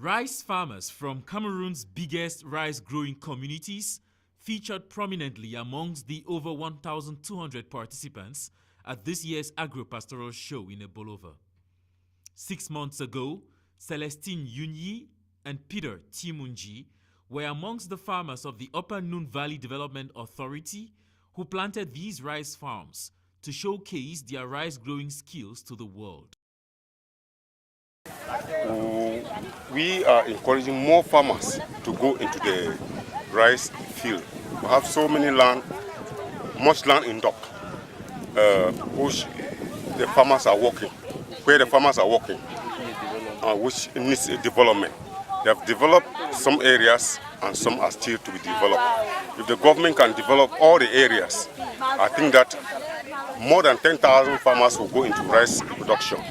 Rice farmers from Cameroon's biggest rice-growing communities featured prominently amongst the over 1,200 participants at this year's agro-pastoral show in Ebolova. 6 months ago, Celestine Yunyi and Peter Timunji were amongst the farmers of the Upper Noon Valley Development Authority who planted these rice farms to showcase their rice-growing skills to the world. We are encouraging more farmers to go into the rice field. We have so many land, much land in dock, which the farmers are working, which needs development. They have developed some areas and some are still to be developed. If the government can develop all the areas, I think that more than 10,000 farmers will go into rice production.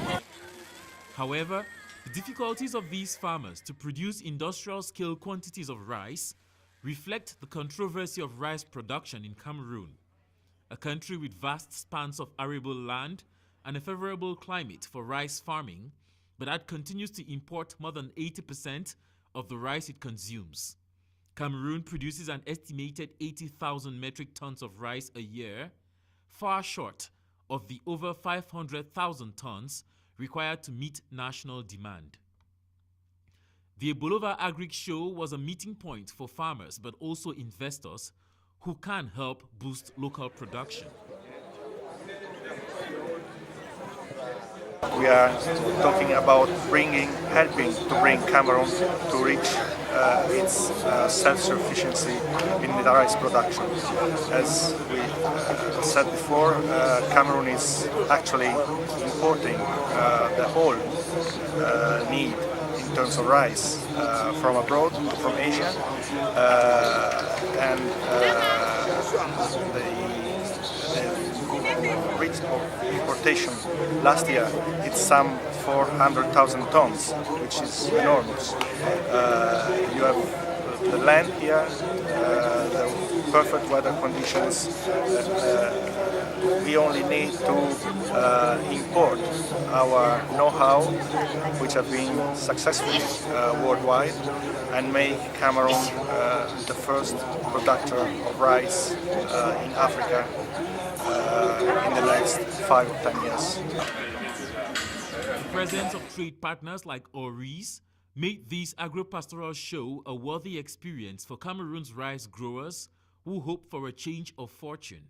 However, the difficulties of these farmers to produce industrial-scale quantities of rice reflect the controversy of rice production in Cameroon, a country with vast spans of arable land and a favorable climate for rice farming, but that continues to import more than 80% of the rice it consumes. Cameroon produces an estimated 80,000 metric tons of rice a year, far short of the over 500,000 tons required to meet national demand. The Ebolova Agric Show was a meeting point for farmers but also investors who can help boost local production. We are talking about helping to bring Cameroon to reach its self-sufficiency in the rice production. As we said before, Cameroon is actually importing the whole need in terms of rice from abroad, from Asia, and the rate of importation last year it's some 400,000 tons, which is enormous. You have the land here, the perfect weather conditions. We only need to import our know-how, which have been successfully worldwide, and make Cameroon the first producer of rice in Africa in the next 5 or 10 years. The presence of trade partners like Oris made this agro-pastoral show a worthy experience for Cameroon's rice growers who hope for a change of fortune.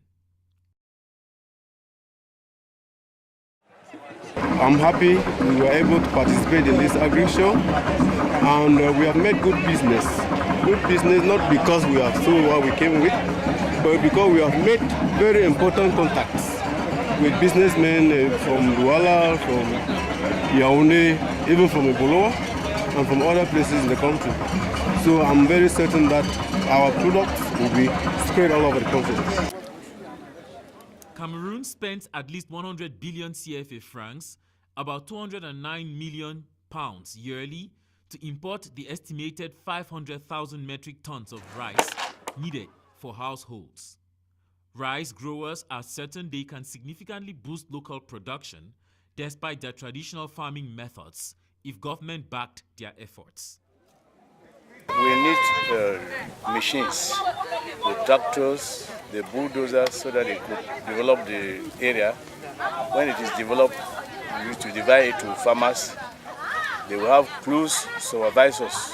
I'm happy we were able to participate in this agri show, and we have made good business. Good business not because we have sold what we came with, but because we have made very important contacts with businessmen from Douala, from Yaoundé, even from Ebolova, and from other places in the country. So I'm very certain that our products will be spread all over the country. Cameroon spent at least 100 billion CFA francs, about 209 million pounds yearly, to import the estimated 500,000 metric tons of rice needed for households. Rice growers are certain they can significantly boost local production despite their traditional farming methods if government backed their efforts. We need machines, the tractors, the bulldozers, so that they could develop the area. When it is developed, we need to divide it to farmers. They will have close supervisors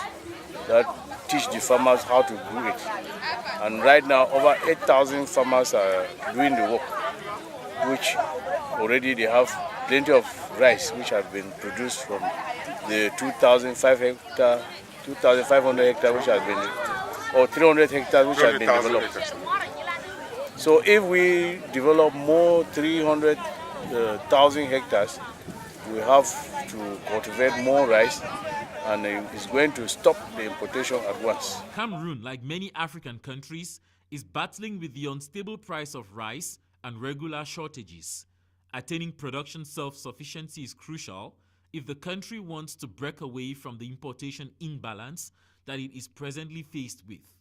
that teach the farmers how to do it. And right now, over 8,000 farmers are doing the work, which already they have plenty of rice, which have been produced from the 2,500 hectares, which has been, or 300 hectares, which has been developed. So if we develop more 300,000 hectares, we have to cultivate more rice, and it's going to stop the importation at once. Cameroon, like many African countries, is battling with the unstable price of rice and regular shortages. Attaining production self-sufficiency is crucial if the country wants to break away from the importation imbalance that it is presently faced with.